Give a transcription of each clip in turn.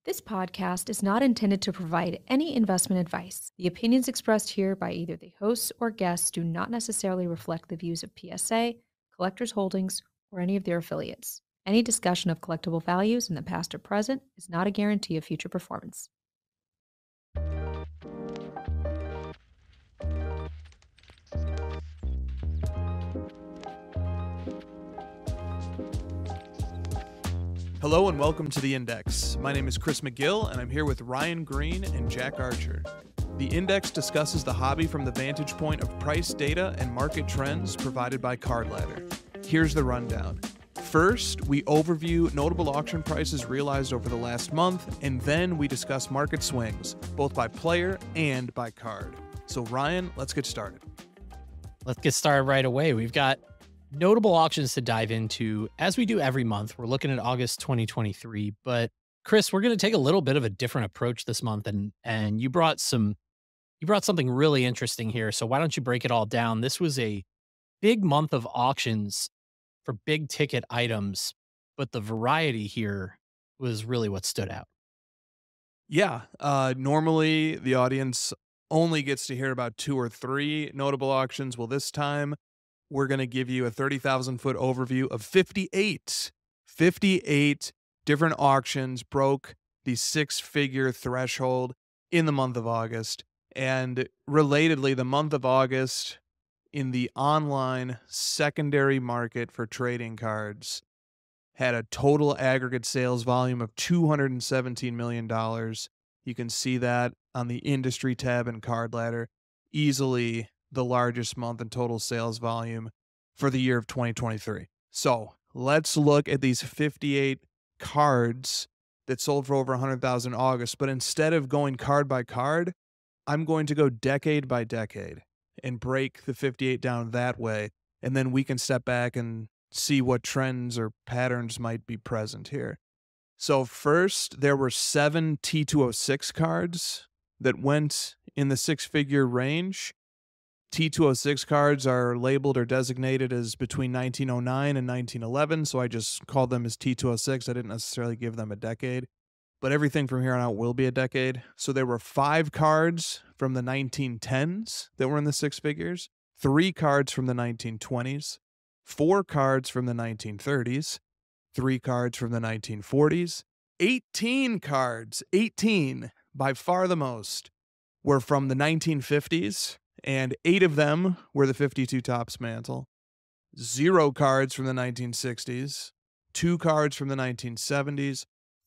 This podcast is not intended to provide any investment advice. The opinions expressed here by either the hosts or guests do not necessarily reflect the views of PSA, Collectors Holdings, or any of their affiliates. Any discussion of collectible values in the past or present is not a guarantee of future performance. Hello and welcome to The Index. My name is Chris McGill and I'm here with Ryan Green and Jack Archer. The Index discusses the hobby from the vantage point of price data and market trends provided by Card Ladder. Here's the rundown. First, we overview notable auction prices realized over the last month, and then we discuss market swings, both by player and by card. So Ryan, let's get started. Let's get started right away. We've got notable auctions to dive into. As we do every month, we're looking at August 2023. But Chris, we're going to take a little bit of a different approach this month, and you brought something really interesting here. So why don't you break it all down? This was a big month of auctions for big ticket items, but the variety here was really what stood out. Yeah, normally the audience only gets to hear about 2 or 3 notable auctions. Well, this time we're going to give you a 30,000 foot overview of 58. 58 different auctions broke the 6-figure threshold in the month of August. And relatedly, the month of August in the online secondary market for trading cards had a total aggregate sales volume of $217 million. You can see that on the industry tab in Card Ladder. Easily the largest month in total sales volume for the year of 2023. So let's look at these 58 cards that sold for over 100,000 in August. But instead of going card by card, I'm going to go decade by decade and break the 58 down that way. And then we can step back and see what trends or patterns might be present here. So first, there were 7 T206 cards that went in the 6-figure range. T206 cards are labeled or designated as between 1909 and 1911, so I just called them as T206. I didn't necessarily give them a decade, but everything from here on out will be a decade. So there were 5 cards from the 1910s that were in the 6 figures, 3 cards from the 1920s, 4 cards from the 1930s, 3 cards from the 1940s, 18 cards, 18, by far the most, were from the 1950s, and 8 of them were the 52 tops mantle. 0 cards from the 1960s, 2 cards from the 1970s,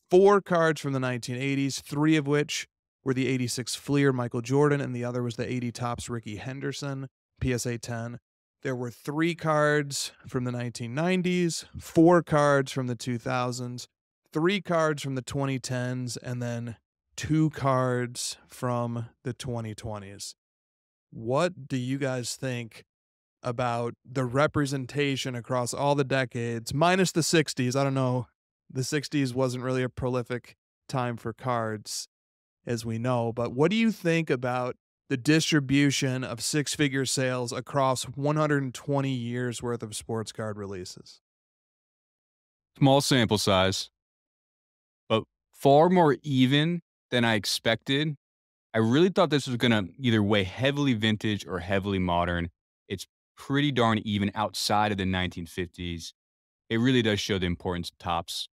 4 cards from the 1980s, 3 of which were the 86 Fleer Michael Jordan, and the other was the 80 tops Ricky Henderson, PSA 10. There were 3 cards from the 1990s, 4 cards from the 2000s, 3 cards from the 2010s, and then 2 cards from the 2020s. What do you guys think about the representation across all the decades, minus the 60s? I don't know. The 60s wasn't really a prolific time for cards, as we know, but what do you think about the distribution of 6-figure sales across 120 years worth of sports card releases? Small sample size, but far more even than I expected. I really thought this was going to either weigh heavily vintage or heavily modern. It's pretty darn even outside of the 1950s. It really does show the importance of tops,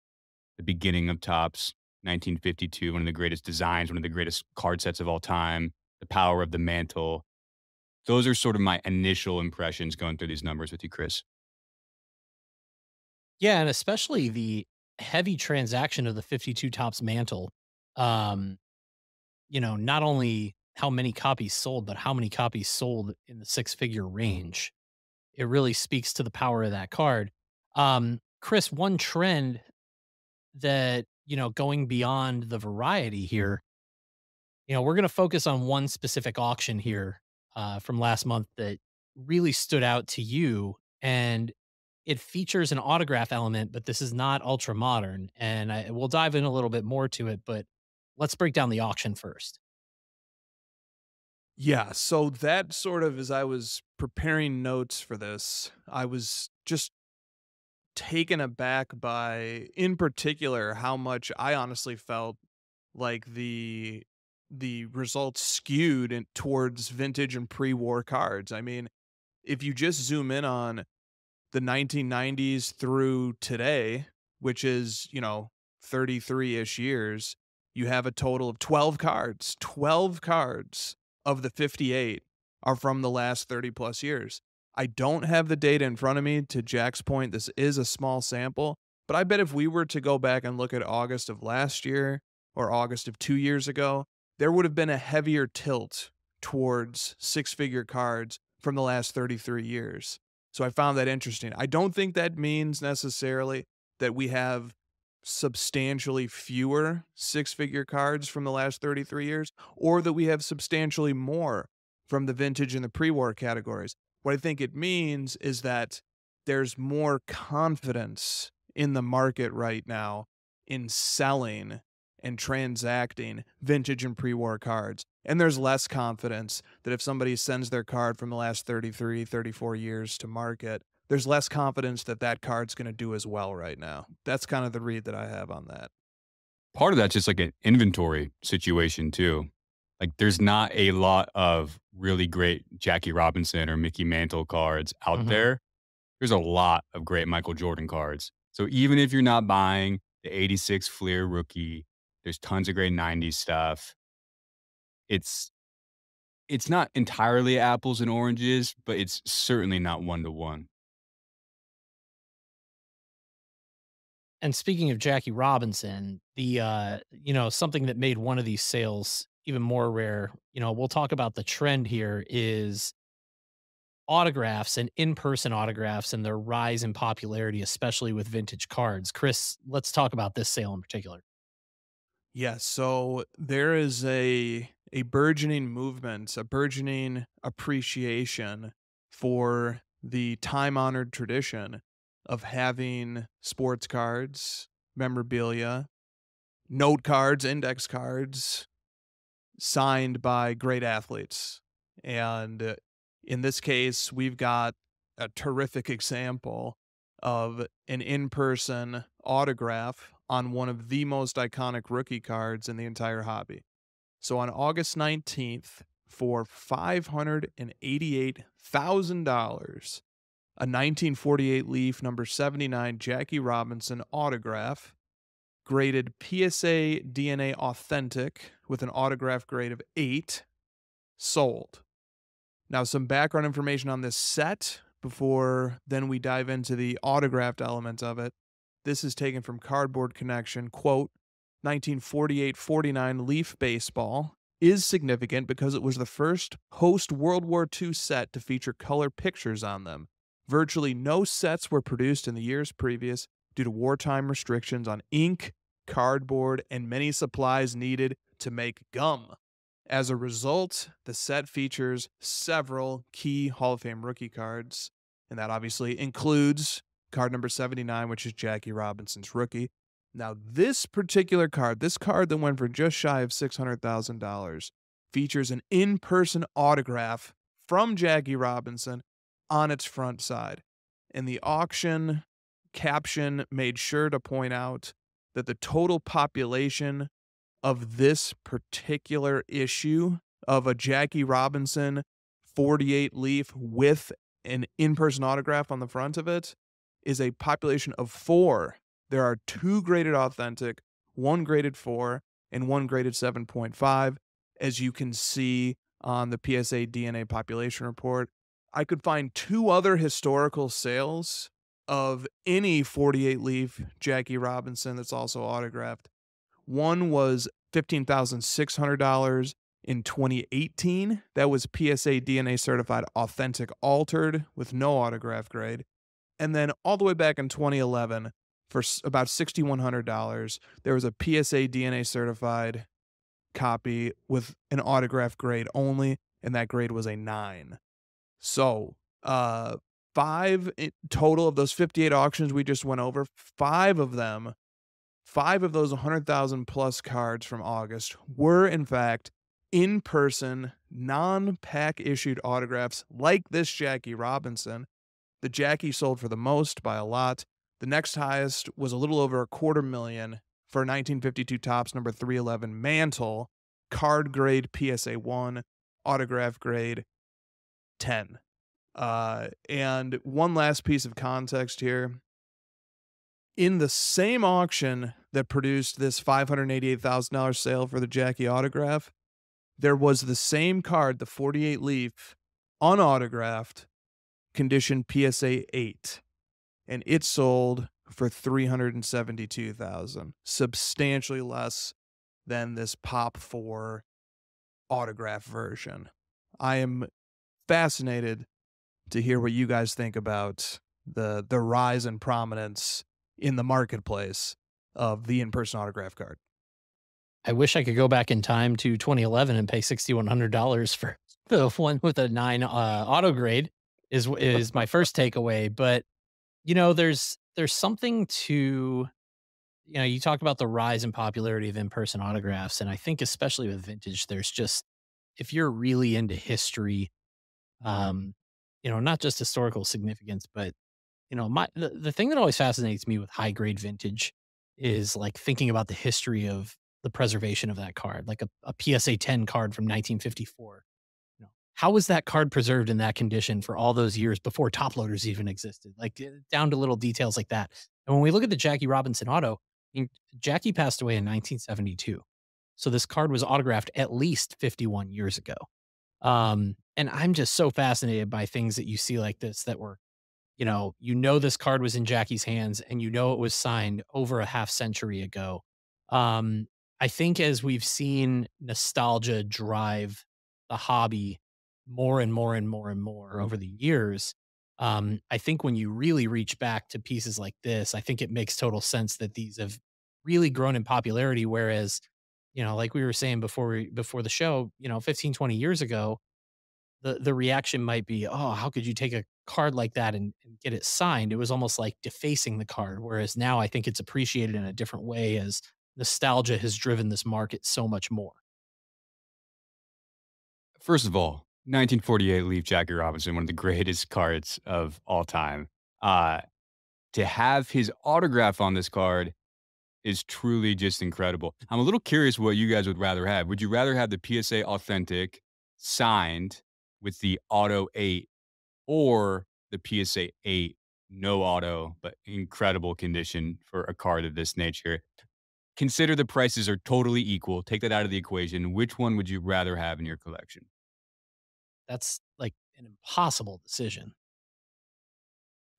the beginning of tops. 1952, one of the greatest designs, one of the greatest card sets of all time, the power of the mantle. Those are sort of my initial impressions going through these numbers with you, Chris. Yeah, and especially the heavy transaction of the 52 tops mantle. Um, not only how many copies sold, but how many copies sold in the 6-figure range. It really speaks to the power of that card. Chris, one trend that, going beyond the variety here, we're going to focus on one specific auction here from last month that really stood out to you. And it features an autograph element, but this is not ultra modern. And we'll dive in a little bit more to it, but let's break down the auction first. Yeah, so that sort of, as I was preparing notes for this, I was just taken aback by, in particular, how much I honestly felt like the results skewed towards vintage and pre-war cards. I mean, if you just zoom in on the 1990s through today, which is, 33-ish years, you have a total of 12 cards. 12 cards of the 58 are from the last 30 plus years. I don't have the data in front of me. To Jack's point, this is a small sample, but I bet if we were to go back and look at August of last year or August of 2 years ago, there would have been a heavier tilt towards six-figure cards from the last 33 years. So I found that interesting. I don't think that means necessarily that we have substantially fewer six-figure cards from the last 33 years, or that we have substantially more from the vintage and the pre-war categories. What I think it means is that there's more confidence in the market right now in selling and transacting vintage and pre-war cards. And there's less confidence that if somebody sends their card from the last 33, 34 years to market, there's less confidence that that card's going to do as well right now. That's kind of the read that I have on that. Part of that's just like an inventory situation too. Like there's not a lot of really great Jackie Robinson or Mickey Mantle cards out there. There's a lot of great Michael Jordan cards. So even if you're not buying the 86 Fleer rookie, there's tons of great 90s stuff. It's not entirely apples and oranges, but it's certainly not 1-to-1. And speaking of Jackie Robinson, something that made one of these sales even more rare, we'll talk about the trend here is autographs and in-person autographs and their rise in popularity, especially with vintage cards. Chris, let's talk about this sale in particular. Yes, so there is a burgeoning movement, a burgeoning appreciation for the time-honored tradition of having sports cards, memorabilia, note cards, index cards signed by great athletes. And in this case, we've got a terrific example of an in-person autograph on one of the most iconic rookie cards in the entire hobby. So on August 19th, for $588,000, a 1948 Leaf number 79 Jackie Robinson autograph, graded PSA DNA Authentic with an autograph grade of 8, sold. Now, some background information on this set before then we dive into the autographed element of it. This is taken from Cardboard Connection. Quote, 1948-49 Leaf baseball is significant because it was the first post-World War II set to feature color pictures on them. Virtually no sets were produced in the years previous due to wartime restrictions on ink, cardboard, and many supplies needed to make gum. As a result, the set features several key Hall of Fame rookie cards, and that obviously includes card number 79, which is Jackie Robinson's rookie. Now, this particular card, this card that went for just shy of $600,000, features an in-person autograph from Jackie Robinson on its front side. And the auction caption made sure to point out that the total population of this particular issue of a Jackie Robinson 48 Leaf with an in-person autograph on the front of it is a population of 4. There are 2 graded authentic, 1 graded 4, and 1 graded 7.5, as you can see on the PSA DNA population report. I could find 2 other historical sales of any 48 Leaf Jackie Robinson that's also autographed. One was $15,600 in 2018. That was PSA DNA certified authentic altered with no autograph grade. And then all the way back in 2011 for about $6,100, there was a PSA DNA certified copy with an autograph grade only, and that grade was a 9. So, 5 total of those 58 auctions we just went over, 5 of those 100,000 plus cards from August were in fact in-person, non-pack issued autographs like this Jackie Robinson. The Jackie sold for the most by a lot. The next highest was a little over $250,000 for 1952 Topps number 311 mantle, card grade PSA 1, autograph grade 10. And one last piece of context here. In the same auction that produced this $588,000 sale for the Jackie autograph, there was the same card, the 48 leaf, unautographed, condition PSA 8, and it sold for $372,000, substantially less than this Pop 4 autograph version. I am fascinated to hear what you guys think about the rise in prominence in the marketplace of the in-person autograph card. I wish I could go back in time to 2011 and pay $6,100 for the one with a 9 auto grade is my first takeaway. But there's something to you talk about the rise in popularity of in-person autographs, and I think especially with vintage, there's just if you're really into history, not just historical significance, but the thing that always fascinates me with high grade vintage is like thinking about the history of the preservation of that card, like a PSA 10 card from 1954. How was that card preserved in that condition for all those years before top loaders even existed? Like down to little details like that. And when we look at the Jackie Robinson auto, Jackie passed away in 1972. So this card was autographed at least 51 years ago. And I'm just so fascinated by things that you see like this that were this card was in Jackie's hands and it was signed over a half century ago. I think as we've seen nostalgia drive the hobby more and more and more and more over the years, I think when you really reach back to pieces like this, I think it makes total sense that these have really grown in popularity. Whereas, like we were saying before the show, 15, 20 years ago, the reaction might be, "Oh, how could you take a card like that and get it signed?" It was almost like defacing the card, whereas now I think it's appreciated in a different way as nostalgia has driven this market so much more. First of all, 1948 Leaf Jackie Robinson, one of the greatest cards of all time. Uh, to have his autograph on this card is truly just incredible. I'm a little curious what you guys would rather have. Would you rather have the PSA Authentic signed with the Auto 8 or the PSA 8 no auto, but incredible condition for a card of this nature? Consider the prices are totally equal. Take that out of the equation. Which one would you rather have in your collection? That's like an impossible decision.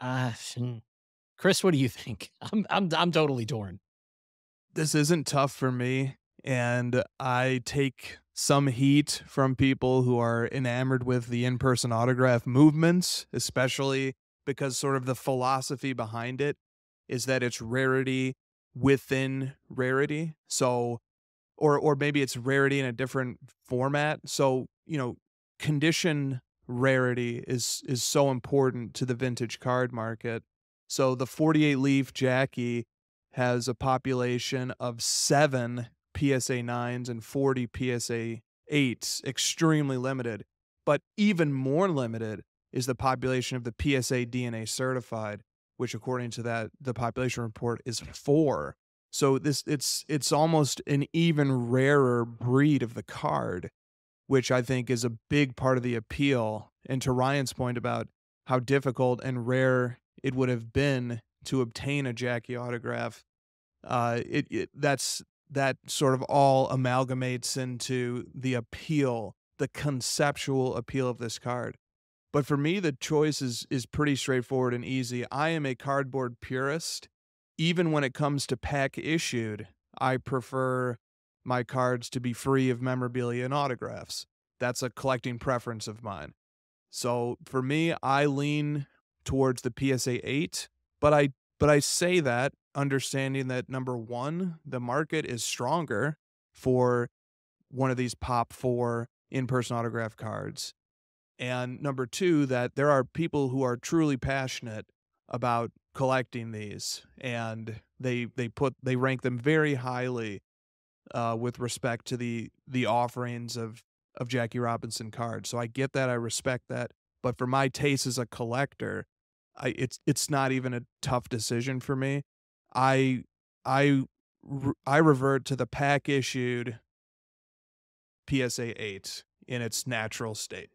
Chris, what do you think? I'm totally torn. This isn't tough for me, and I take some heat from people who are enamored with the in-person autograph movements, especially because sort of the philosophy behind it is that it's rarity within rarity. So or maybe it's rarity in a different format. So, condition rarity is so important to the vintage card market. So the 48 leaf Jackie has a population of 7 PSA 9s and 40 PSA 8s, extremely limited. But even more limited is the population of the PSA DNA certified, which according to the population report is 4. So it's almost an even rarer breed of the card, which I think is a big part of the appeal. And to Ryan's point about how difficult and rare it would have been to obtain a Jackie autograph, that sort of all amalgamates into the appeal, the conceptual appeal of this card. But for me, the choice is pretty straightforward and easy. I am a cardboard purist. Even when it comes to pack issued, I prefer my cards to be free of memorabilia and autographs. That's a collecting preference of mine. So for me, I lean towards the PSA 8, but I say that understanding that number 1, the market is stronger for one of these Pop 4 in-person autograph cards. And number 2, that there are people who are truly passionate about collecting these, and they rank them very highly with respect to the offerings of Jackie Robinson cards. So I get that, I respect that, but for my taste as a collector, it's not even a tough decision for me. I I revert to the pack issued PSA 8 in its natural state.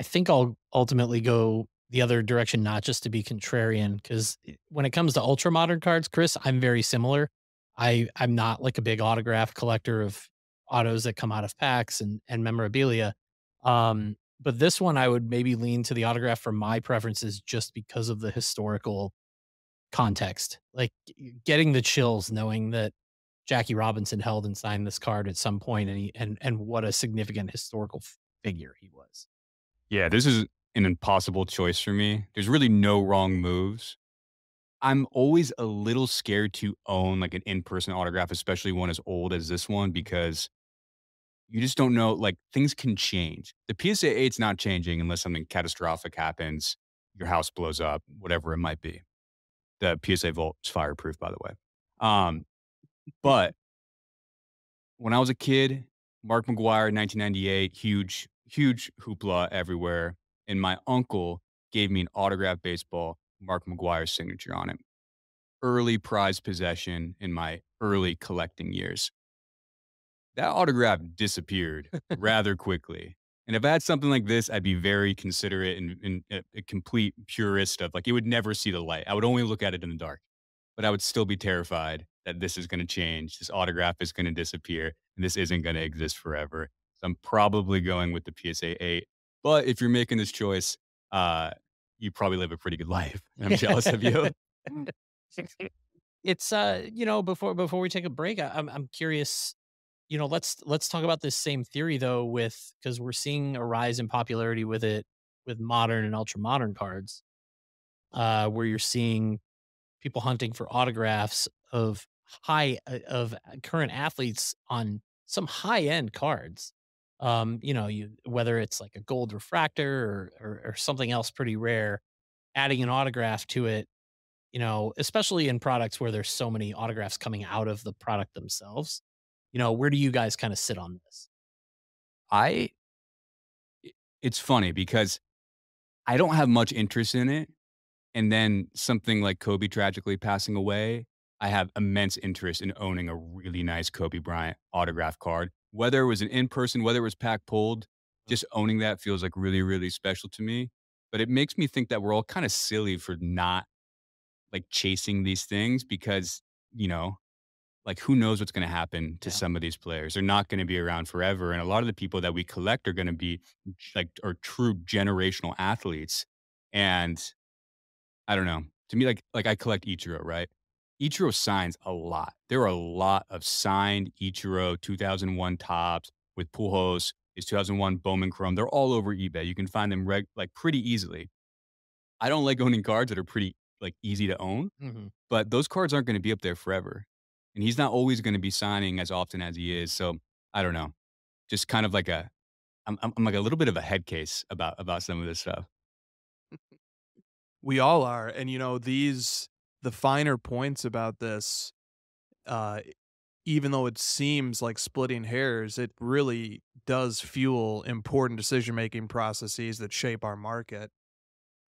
I think I'll ultimately go the other direction, not just to be contrarian, because when it comes to ultra modern cards, Chris, I'm very similar. I'm not like a big autograph collector of autos that come out of packs and memorabilia. But this one I would maybe lean to the autograph for my preferences just because of the historical context. Like getting the chills knowing that Jackie Robinson held and signed this card at some point and what a significant historical figure he was. Yeah, this is an impossible choice for me. There's really no wrong moves. I'm always a little scared to own like an in-person autograph, especially one as old as this one, because you just don't know, like things can change. The PSA 8's not changing unless something catastrophic happens, your house blows up, whatever it might be. The PSA Vault is fireproof, by the way. Um, but when I was a kid, Mark McGuire, 1998, huge hoopla everywhere. And my uncle gave me an autographed baseball, Mark McGuire's signature on it. Early prized possession in my early collecting years. That autograph disappeared rather quickly. And if I had something like this, I'd be very considerate and a complete purist of like, it would never see the light. I would only look at it in the dark, but I would still be terrified that this is going to change. This autograph is going to disappear and this isn't going to exist forever. So I'm probably going with the PSA 8. But if you're making this choice, you probably live a pretty good life. And I'm jealous of you. It's before we take a break, I'm curious. Let's talk about this same theory though, with because we're seeing a rise in popularity with it with modern and ultra modern cards, where you're seeing people hunting for autographs of current athletes on some high end cards. You whether it's like a gold refractor or something else pretty rare, adding an autograph to it, especially in products where there's so many autographs coming out of the product themselves. Where do you guys kind of sit on this? I It's funny because I don't have much interest in it. And then something like Kobe tragically passing away, I have immense interest in owning a really nice Kobe Bryant autograph card. Whether it was an in-person, whether it was pack pulled, just owning that feels like really, really special to me. But it makes me think that we're all kind of silly for not like chasing these things because, you know, like who knows what's going to happen to Yeah. some of these players. They're not going to be around forever. And a lot of the people that we collect are going to be like are true generational athletes. And I don't know. To me, like I collect Ichiro, right? Ichiro signs a lot. There are a lot of signed Ichiro 2001 tops with Pujols, his 2001 Bowman Chrome. They're all over eBay. You can find them like pretty easily. I don't like owning cards that are pretty like easy to own, Mhm. but those cards aren't going to be up there forever. And he's not always going to be signing as often as he is. So I don't know. Just kind of like I'm like a little bit of a head case about some of this stuff. We all are, and, the finer points about this, uh, even though it seems like splitting hairs, it really does fuel important decision-making processes that shape our market.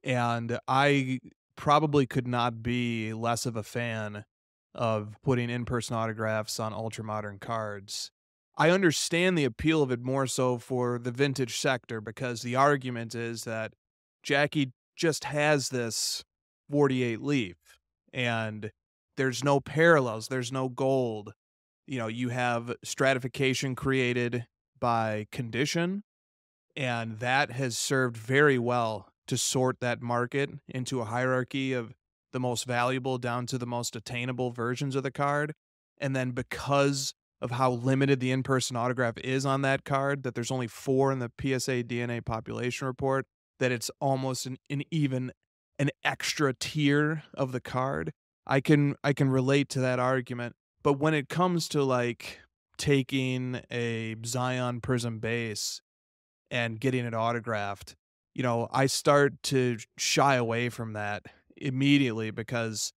And I probably could not be less of a fan of putting in-person autographs on ultra-modern cards. I understand the appeal of it more so for the vintage sector because the argument is that Jackie just has this 48 leaf and there's no parallels, there's no gold. You have stratification created by condition, and that has served very well to sort that market into a hierarchy of the most valuable down to the most attainable versions of the card. And then because of how limited the in-person autograph is on that card, that there's only 4 in the PSA DNA population report, that it's almost an extra tier of the card. I can relate to that argument. But when it comes to like taking a Zion Prism base and getting it autographed, I start to shy away from that immediately because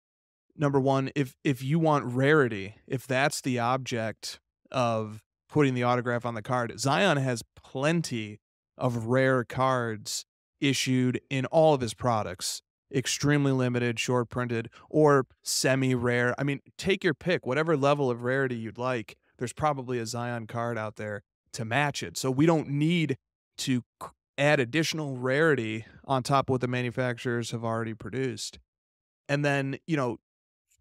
number one, if you want rarity, if that's the object of putting the autograph on the card, Zion has plenty of rare cards issued in all of his products. extremely limited, short printed, or semi rare. I mean, take your pick, whatever level of rarity you'd like. There's probably a Zion card out there to match it. So we don't need to add additional rarity on top of what the manufacturers have already produced. And then,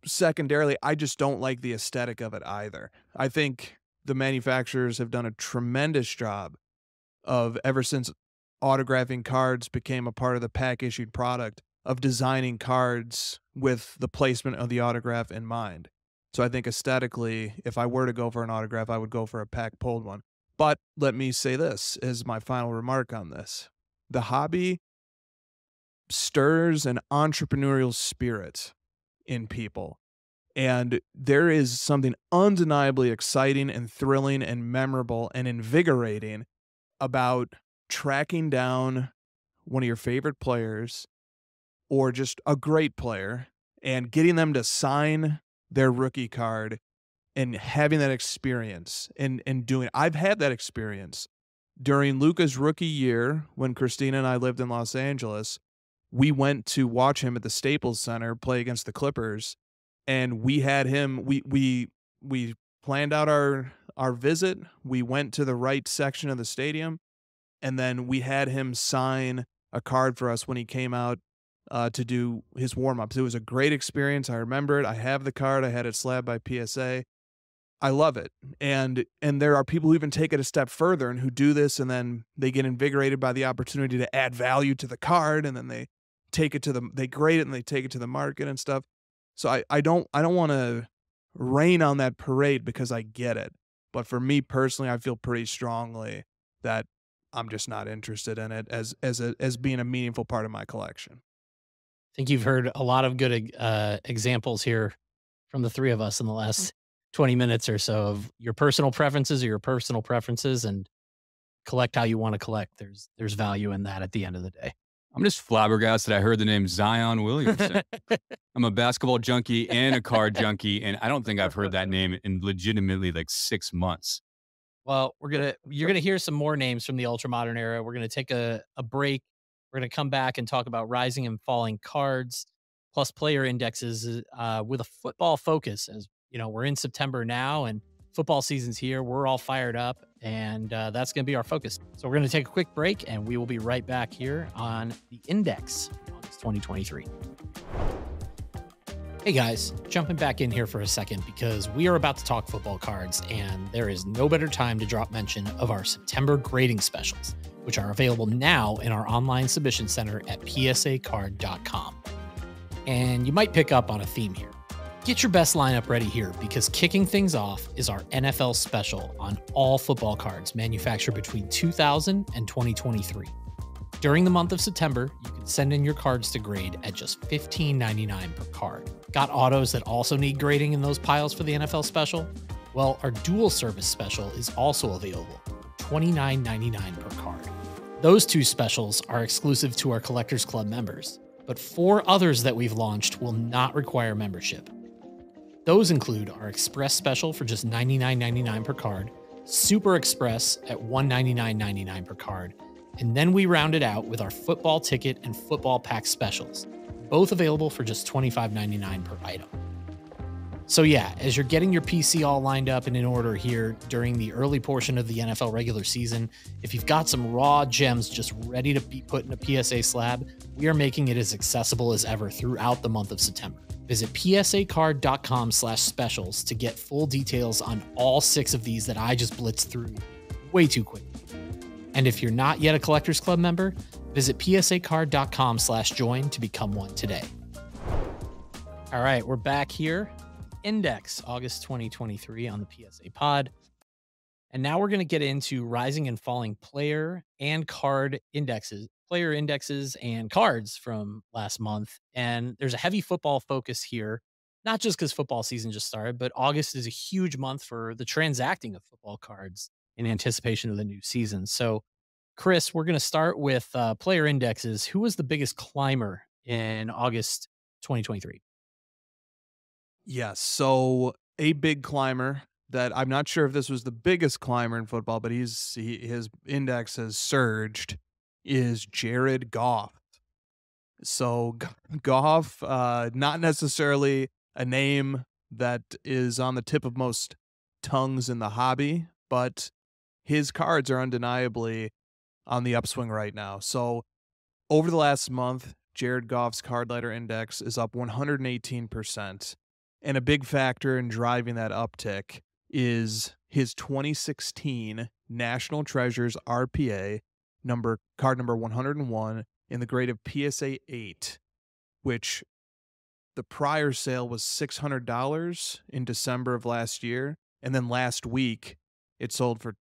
secondarily, I just don't like the aesthetic of it either. I think the manufacturers have done a tremendous job of, ever since autographing cards became a part of the pack issued product, of designing cards with the placement of the autograph in mind. So I think aesthetically, if I were to go for an autograph, I would go for a pack pulled one. But let me say this as my final remark on this. The hobby stirs an entrepreneurial spirit in people. And there is something undeniably exciting and thrilling and memorable and invigorating about tracking down one of your favorite players or just a great player and getting them to sign their rookie card and having that experience and doing. I've had that experience during Luka's rookie year when Christina and I lived in Los Angeles. We went to watch him at the Staples Center play against the Clippers, and we had him. We planned out our visit. We went to the right section of the stadium, and then we had him sign a card for us when he came out to do his warm-ups. It was a great experience. I remember it. I have the card. I had it slabbed by PSA. I love it. And there are people who even take it a step further and who do this, and then they get invigorated by the opportunity to add value to the card, and then they grade it and they take it to the market and stuff. So I don't want to rain on that parade because I get it. But for me personally, I feel pretty strongly that I'm just not interested in it as being a meaningful part of my collection. I think you've heard a lot of good examples here from the three of us in the last 20 minutes or so of your personal preferences and collect how you want to collect. There's value in that at the end of the day. I'm just flabbergasted I heard the name Zion Williamson. I'm a basketball junkie and a card junkie, and I don't think I've heard that name in legitimately like 6 months. Well, you're gonna hear some more names from the ultra modern era. We're gonna take a break. We're gonna come back and talk about rising and falling cards, plus player indexes with a football focus. As you know, we're in September now, and football season's here. We're all fired up, and that's gonna be our focus. So we're gonna take a quick break, and we will be right back here on the Index, August 2023. Hey guys, jumping back in here for a second because we are about to talk football cards, and there is no better time to drop mention of our September grading specials, which are available now in our online submission center at psacard.com. And you might pick up on a theme here. Get your best lineup ready here because kicking things off is our NFL special on all football cards manufactured between 2000 and 2023. During the month of September, you can send in your cards to grade at just $15.99 per card. Got autos that also need grading in those piles for the NFL special? Well, our dual service special is also available for $29.99 per card. Those two specials are exclusive to our Collectors Club members, but 4 others that we've launched will not require membership. Those include our Express special for just $99.99 per card, Super Express at $199.99 per card, and then we round it out with our football ticket and football pack specials, both available for just $25.99 per item. So yeah, as you're getting your PC all lined up and in order here during the early portion of the NFL regular season, if you've got some raw gems just ready to be put in a PSA slab, we are making it as accessible as ever throughout the month of September. Visit psacard.com/specials to get full details on all 6 of these that I just blitzed through way too quickly. And if you're not yet a Collectors Club member, visit psacard.com/join to become one today. All right, we're back here. Index, August 2023 on the PSA Pod. And now we're going to get into rising and falling player and card indexes, player indexes and cards from last month. And there's a heavy football focus here, not just because football season just started, but August is a huge month for the transacting of football cards in anticipation of the new season. So, Chris, we're going to start with player indexes. Who was the biggest climber in August 2023? Yes, so a big climber that I'm not sure if this was the biggest climber in football, but his index has surged, is Jared Goff. So Goff, not necessarily a name that is on the tip of most tongues in the hobby, but his cards are undeniably on the upswing right now. So over the last month, Jared Goff's card letter index is up 118%. And a big factor in driving that uptick is his 2016 National Treasures RPA card number 101 in the grade of PSA 8, which the prior sale was $600 in December of last year. And then last week, it sold for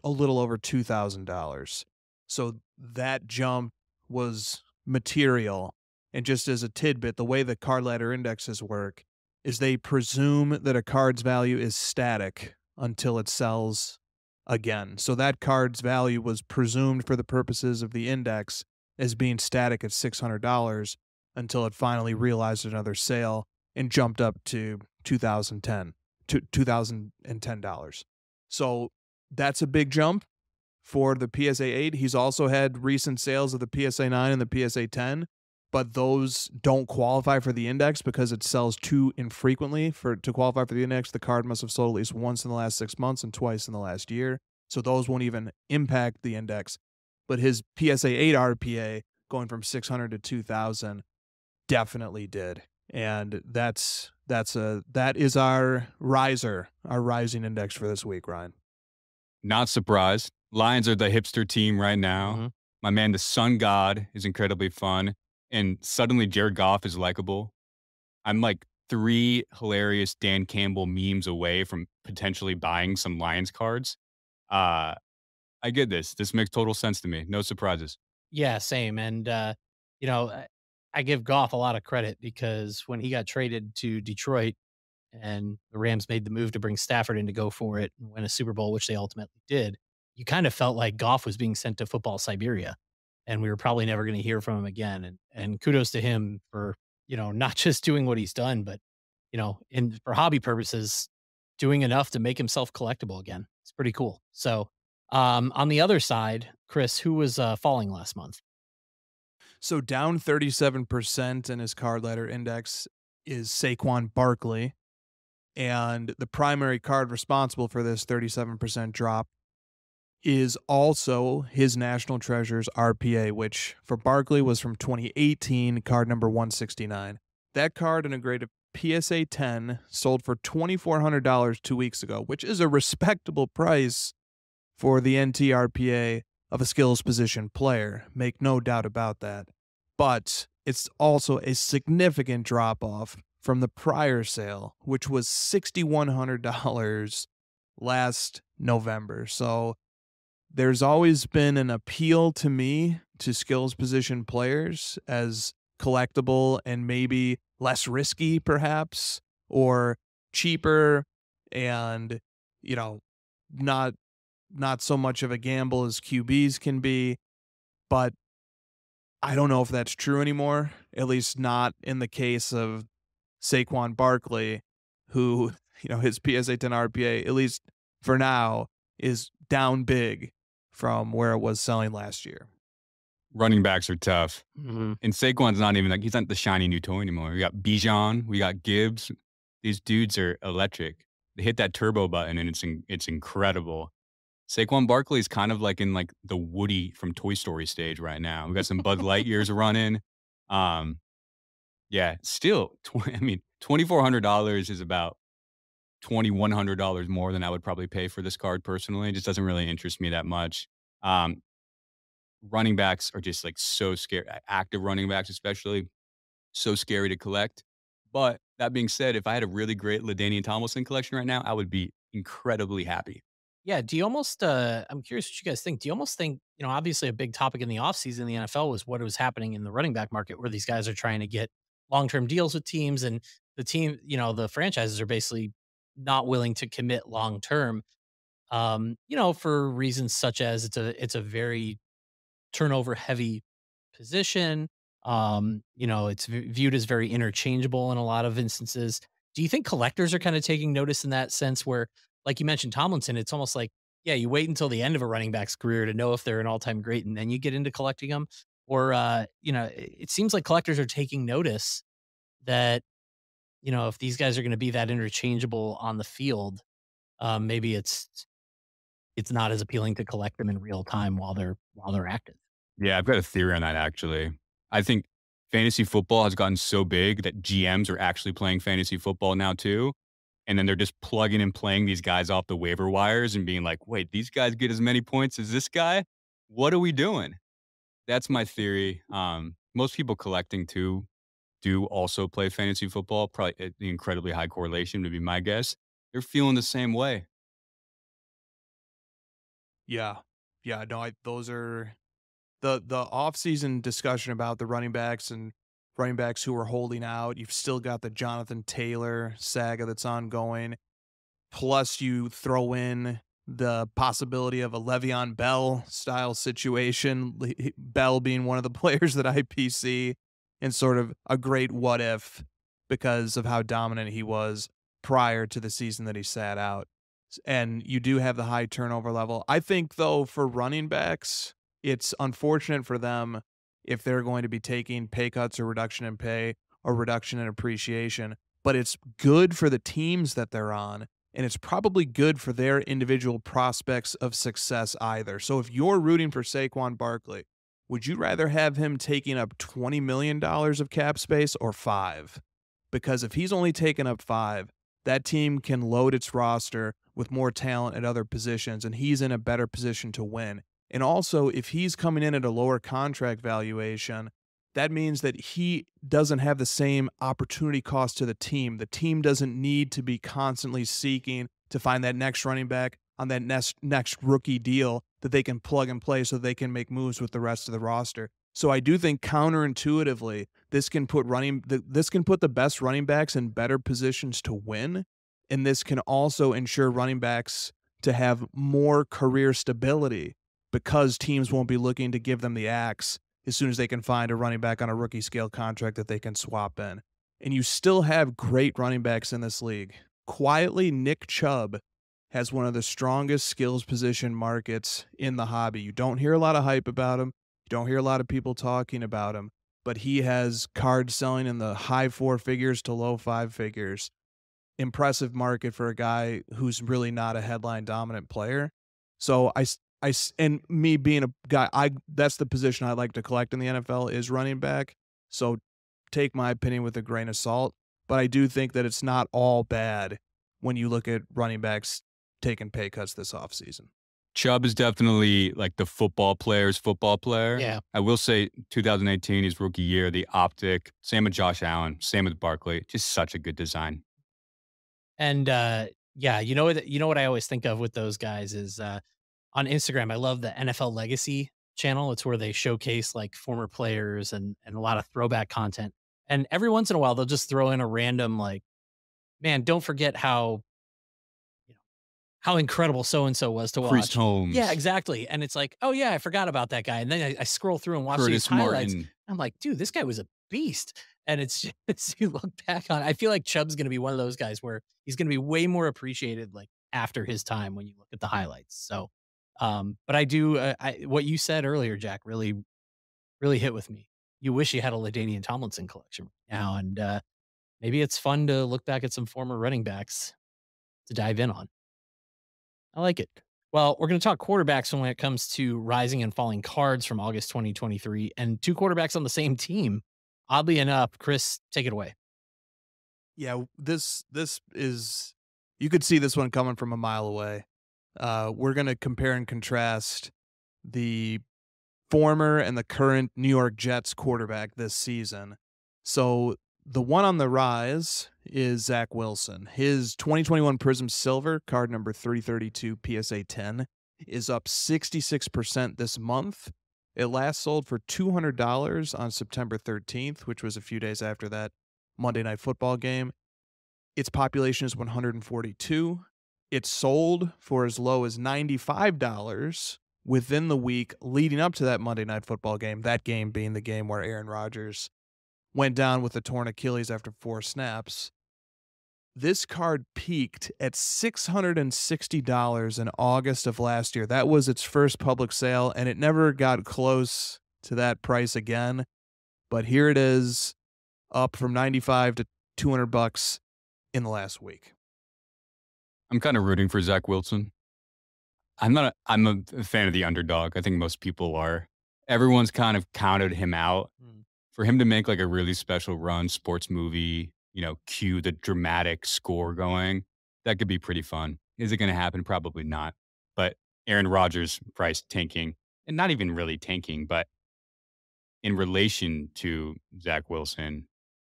a little over $2,000. So that jump was material. And just as a tidbit, the way the card ladder indexes work is they presume that a card's value is static until it sells again. So that card's value was presumed for the purposes of the index as being static at $600 until it finally realized another sale and jumped up to $2,010. So that's a big jump for the PSA 8. He's also had recent sales of the PSA 9 and the PSA 10, but those don't qualify for the index because it sells too infrequently to qualify for the index. The card must have sold at least once in the last 6 months and twice in the last year. So those won't even impact the index. But his PSA 8 RPA going from 600 to 2,000 definitely did. And that is our rising index for this week, Ryan. Not surprised. Lions are the hipster team right now. Mm-hmm. My man, the Sun God, is incredibly fun. And suddenly Jared Goff is likable. I'm like 3 hilarious Dan Campbell memes away from potentially buying some Lions cards. I get this. This makes total sense to me. No surprises. Yeah, same. And, you know, I give Goff a lot of credit because when he got traded to Detroit and the Rams made the move to bring Stafford in to go for it and win a Super Bowl, which they ultimately did, you kind of felt like Goff was being sent to football Siberia and we were probably never going to hear from him again. And kudos to him for, not just doing what he's done, but, for hobby purposes, doing enough to make himself collectible again. It's pretty cool. So, on the other side, Chris, who was falling last month? So down 37% in his card letter index is Saquon Barkley. And the primary card responsible for this 37% drop is also his National Treasures RPA, which for Barkley was from 2018, card number 169. That card in a grade of PSA 10 sold for $2,400 2 weeks ago, which is a respectable price for the NT RPA of a skills position player. Make no doubt about that. But it's also a significant drop off from the prior sale, which was $6,100 last November. So there's always been an appeal to me to skills position players as collectible and maybe less risky, perhaps, or cheaper and, not so much of a gamble as QBs can be. But I don't know if that's true anymore, at least not in the case of Saquon Barkley, who, his PSA 10 RPA, at least for now, is down big from where it was selling last year. Running backs are tough. Mm-hmm. And Saquon's not even he's not the shiny new toy anymore. We got Bijan, we got Gibbs. These dudes are electric. They hit that turbo button and it's incredible. Saquon Barkley is kind of like in like the Woody from Toy Story stage right now. We got some Buzz Lightyears running. Yeah, still, $2,400 is about $2,100 more than I would probably pay for this card personally. It just doesn't really interest me that much. Running backs are just like so scary. Active running backs, especially, so scary to collect. But that being said, if I had a really great LaDainian Tomlinson collection right now, I would be incredibly happy. Yeah. Do you almost, I'm curious what you guys think. Do you almost think, obviously a big topic in the offseason in the NFL was what was happening in the running back market where these guys are trying to get long-term deals with teams and the team, the franchises are basically not willing to commit long-term, for reasons such as it's a very turnover heavy position. It's viewed as very interchangeable in a lot of instances. Do you think collectors are kind of taking notice in that sense where, like you mentioned Tomlinson, it's almost like, yeah, you wait until the end of a running back's career to know if they're an all-time great and then you get into collecting them. Or, it seems like collectors are taking notice that, if these guys are going to be that interchangeable on the field, maybe it's not as appealing to collect them in real time while they're active. Yeah, I've got a theory on that actually. I think fantasy football has gotten so big that GMs are actually playing fantasy football now too. And then they're just plugging and playing these guys off the waiver wires and being like, wait, these guys get as many points as this guy? What are we doing? That's my theory. Most people collecting too do also play fantasy football, probably at the incredibly high correlation would be my guess. They're feeling the same way. Yeah. Yeah, no, those are the offseason discussion about the running backs and running backs who are holding out. You've still got the Jonathan Taylor saga that's ongoing. Plus, you throw in the possibility of a Le'Veon Bell style situation, Bell being one of the players that I PC, and sort of a great what if because of how dominant he was prior to the season that he sat out. And you do have the high turnover level. I think, though, for running backs, it's unfortunate for them if they're going to be taking pay cuts or reduction in pay or reduction in appreciation, but it's good for the teams that they're on and it's probably good for their individual prospects of success either. So if you're rooting for Saquon Barkley, would you rather have him taking up $20 million of cap space or five? Because if he's only taking up five, that team can load its roster with more talent at other positions, and he's in a better position to win. And also, if he's coming in at a lower contract valuation, that means that he doesn't have the same opportunity cost to the team. The team doesn't need to be constantly seeking to find that next running back on that next rookie deal that they can plug and play so they can make moves with the rest of the roster. So I do think counterintuitively, this can put the best running backs in better positions to win, and this can also ensure running backs to have more career stability because teams won't be looking to give them the axe as soon as they can find a running back on a rookie scale contract that they can swap in. And you still have great running backs in this league. Quietly, Nick Chubb has one of the strongest skills position markets in the hobby. You don't hear a lot of hype about him. You don't hear a lot of people talking about him, but he has cards selling in the high four figures to low five figures. Impressive market for a guy who's really not a headline dominant player. So and me being a guy, that's the position I like to collect in the NFL is running back. So take my opinion with a grain of salt, but I do think that it's not all bad when you look at running backs taking pay cuts this offseason. Chubb is definitely like the football player's football player. Yeah. I will say 2018, his rookie year, the optic, same with Josh Allen, same with Barkley, just such a good design. And yeah, you know what I always think of with those guys is on Instagram, I love the NFL Legacy channel. It's where they showcase like former players and a lot of throwback content. And every once in a while, they'll just throw in a random like, man, don't forget how incredible so and so was to Priest watch. Holmes. Yeah, exactly. And it's like, oh yeah, I forgot about that guy. And then I scroll through and watch these Curtis highlights. Martin. I'm like, dude, this guy was a beast. And it's just, you look back on, I feel like Chubb's going to be one of those guys where he's going to be way more appreciated like after his time when you look at the highlights. So, but I do, what you said earlier, Jack, really, really hit with me. You wish you had a LaDainian Tomlinson collection now, and maybe it's fun to look back at some former running backs to dive in on. I like it. Well, we're going to talk quarterbacks when it comes to rising and falling cards from August 2023 and two quarterbacks on the same team. Oddly enough, Chris, take it away. Yeah, this is you could see this one coming from a mile away. We're going to compare and contrast the former and the current New York Jets quarterback this season. So the one on the rise is Zach Wilson. His 2021 Prism Silver card number 332 PSA 10 is up 66% this month. It last sold for $200 on September 13th, which was a few days after that Monday Night Football game. Its population is 142. It sold for as low as $95 within the week leading up to that Monday Night Football game, that game being the game where Aaron Rodgers went down with a torn Achilles after 4 snaps. This card peaked at $660 in August of last year. That was its first public sale, and it never got close to that price again. But here it is, up from 95 to $200 in the last week. I'm kind of rooting for Zach Wilson. I'm a fan of the underdog. I think most people are. Everyone's kind of counted him out. For him to make like a really special run, sports movie, cue the dramatic score going, that could be pretty fun. Is it going to happen? Probably not. But Aaron Rodgers price tanking, and not even really tanking, but in relation to Zach Wilson,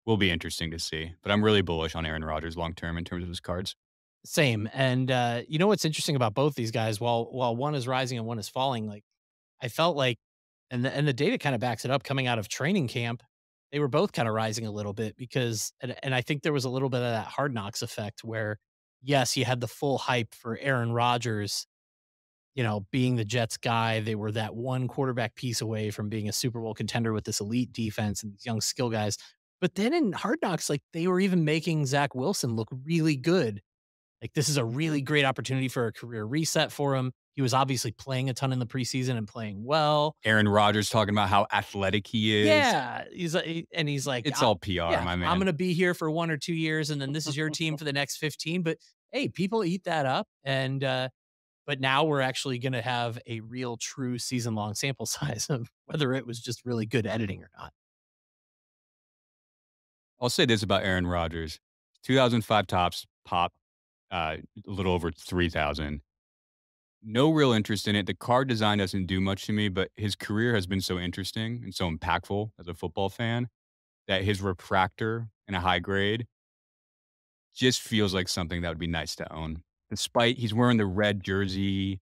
will be interesting to see. But I'm really bullish on Aaron Rodgers long term in terms of his cards. Same. And you know what's interesting about both these guys? While one is rising and one is falling, like I felt like, and the data kind of backs it up. Coming out of training camp, they were both kind of rising a little bit because, and I think there was a little bit of that Hard Knocks effect where, yes, you had the full hype for Aaron Rodgers, being the Jets guy. They were that one quarterback piece away from being a Super Bowl contender with this elite defense and these young skill guys. But then in Hard Knocks, like they were even making Zach Wilson look really good. Like, this is a really great opportunity for a career reset for him. He was obviously playing a ton in the preseason and playing well. Aaron Rodgers talking about how athletic he is. Yeah, he's like, It's all PR, yeah, my man. I'm gonna be here for 1 or 2 years, and then this is your team for the next 15. But hey, people eat that up, and but now we're actually gonna have a real, true season-long sample size of whether it was just really good editing or not. I'll say this about Aaron Rodgers: 2005 tops pop a little over 3,000. No real interest in it. The card design doesn't do much to me, but his career has been so interesting and so impactful as a football fan that his refractor in a high grade just feels like something that would be nice to own. Despite he's wearing the red jersey,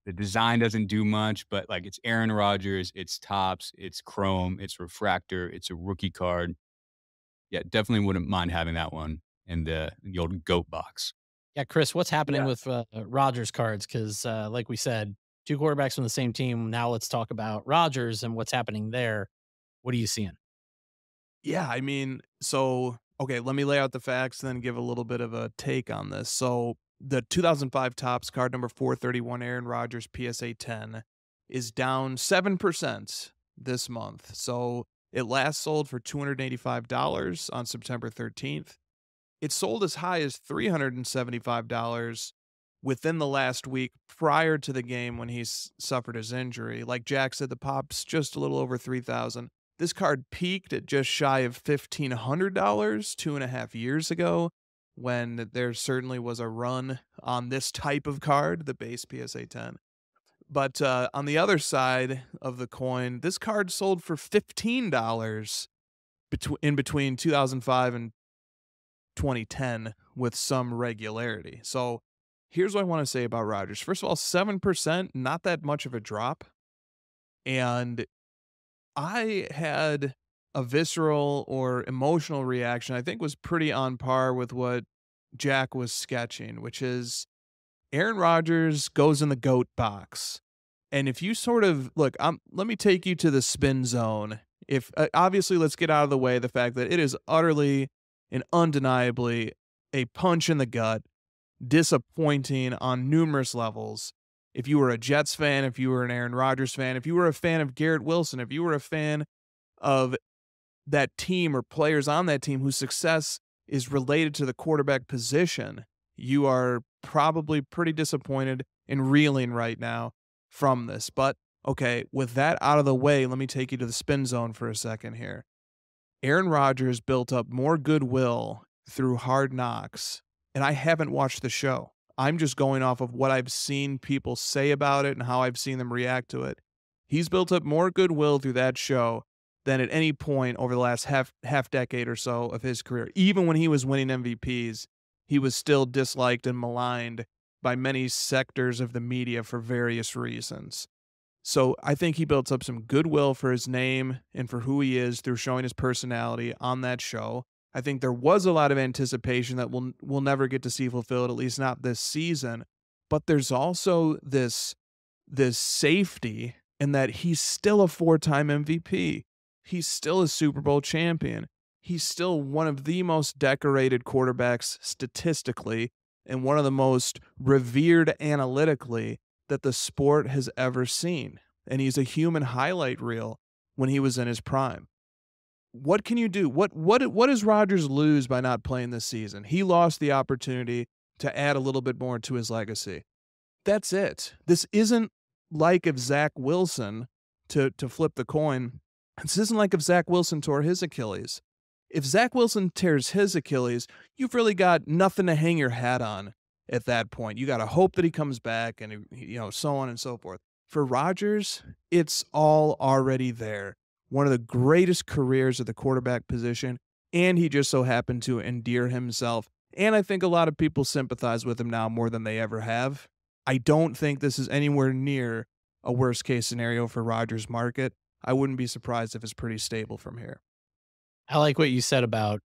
the design doesn't do much, but like it's Aaron Rodgers, it's tops, it's chrome, it's refractor, it's a rookie card. Yeah, definitely wouldn't mind having that one in the old goat box. Yeah, Chris, what's happening Yeah. with Rodgers cards? Because, like we said, 2 quarterbacks from the same team. Now let's talk about Rodgers and what's happening there. What are you seeing? Yeah, I mean, so okay, let me lay out the facts, then give a little bit of a take on this. So the 2005 tops card number 431, Aaron Rodgers PSA 10, is down 7% this month. So it last sold for $285 on September 13th. It sold as high as $375 within the last week prior to the game when he suffered his injury. Like Jack said, the pop's just a little over 3,000. This card peaked at just shy of $1,500 2.5 years ago, when there certainly was a run on this type of card, the base PSA 10. But on the other side of the coin, this card sold for $15 in between 2005 and 2010 with some regularity. So here's what I want to say about Rodgers. First of all, 7%, not that much of a drop. And I had a visceral or emotional reaction, I think was pretty on par with what Jack was sketching, which is Aaron Rodgers goes in the GOAT box. And if you sort of look, let me take you to the spin zone. If obviously, let's get out of the way the fact that it is utterly and undeniably a punch in the gut, disappointing on numerous levels. If you were a Jets fan, if you were an Aaron Rodgers fan, if you were a fan of Garrett Wilson, if you were a fan of that team or players on that team whose success is related to the quarterback position, you are probably pretty disappointed and reeling right now from this. But okay, with that out of the way, let me take you to the spin zone for a second here. Aaron Rodgers built up more goodwill through Hard Knocks, and I haven't watched the show. I'm just going off of what I've seen people say about it and how I've seen them react to it. He's built up more goodwill through that show than at any point over the last half decade or so of his career. Even when he was winning MVPs, he was still disliked and maligned by many sectors of the media for various reasons. So I think he built up some goodwill for his name and for who he is through showing his personality on that show. I think there was a lot of anticipation that we'll never get to see fulfilled, at least not this season. But there's also this safety in that he's still a 4-time MVP. He's still a Super Bowl champion. He's still one of the most decorated quarterbacks statistically and one of the most revered analytically that the sport has ever seen. And he's a human highlight reel when he was in his prime. What can you do? What does Rodgers lose by not playing this season? He lost the opportunity to add a little bit more to his legacy. That's it. This isn't like if Zach Wilson, to flip the coin, this isn't like if Zach Wilson tore his Achilles. If Zach Wilson tears his Achilles, you've really got nothing to hang your hat on at that point. You got to hope that he comes back and, so on and so forth. For Rodgers, it's all already there. One of the greatest careers at the quarterback position, and he just so happened to endear himself. And I think a lot of people sympathize with him now more than they ever have. I don't think this is anywhere near a worst case scenario for Rodgers' market. I wouldn't be surprised if it's pretty stable from here. I like what you said about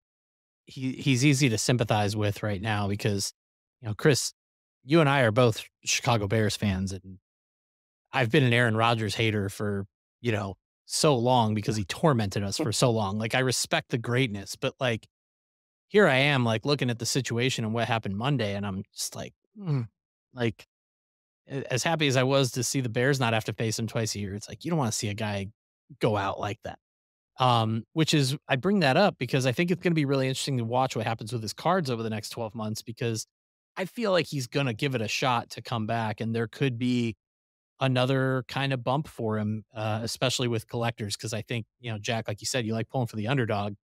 he's easy to sympathize with right now because, Chris, you and I are both Chicago Bears fans, and I've been an Aaron Rodgers hater for, so long because he tormented us for so long. Like, I respect the greatness, but like, here I am, like, looking at the situation and what happened Monday, and I'm just like, like, as happy as I was to see the Bears not have to face him twice a year, it's like, you don't want to see a guy go out like that. Which is, I bring that up because I think it's going to be really interesting to watch what happens with his cards over the next 12 months, because I feel like he's going to give it a shot to come back, and there could be another kind of bump for him, especially with collectors. Cause I think, Jack, like you said, you like pulling for the underdog.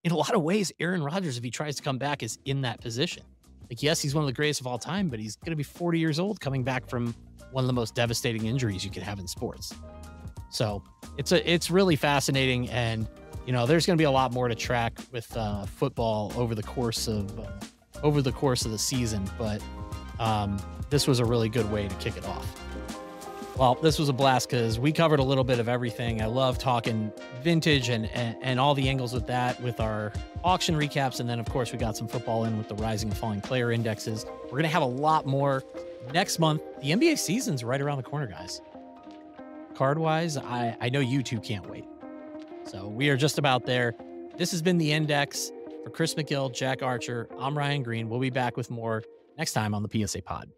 In a lot of ways, Aaron Rodgers, if he tries to come back, is in that position. Like, yes, he's one of the greatest of all time, but he's going to be 40 years old coming back from one of the most devastating injuries you could have in sports. So it's really fascinating. And, there's going to be a lot more to track with football over the course of the season. But this was a really good way to kick it off. Well, this was a blast because we covered a little bit of everything. I love talking vintage and all the angles with that, with our auction recaps. And then, of course, we got some football in with the rising and falling player indexes. We're going to have a lot more next month. The NBA season's right around the corner, guys. Card-wise, I know you two can't wait. So we are just about there. This has been The Index. For Chris McGill, Jack Archer, I'm Ryan Green. We'll be back with more next time on the PSA Pod.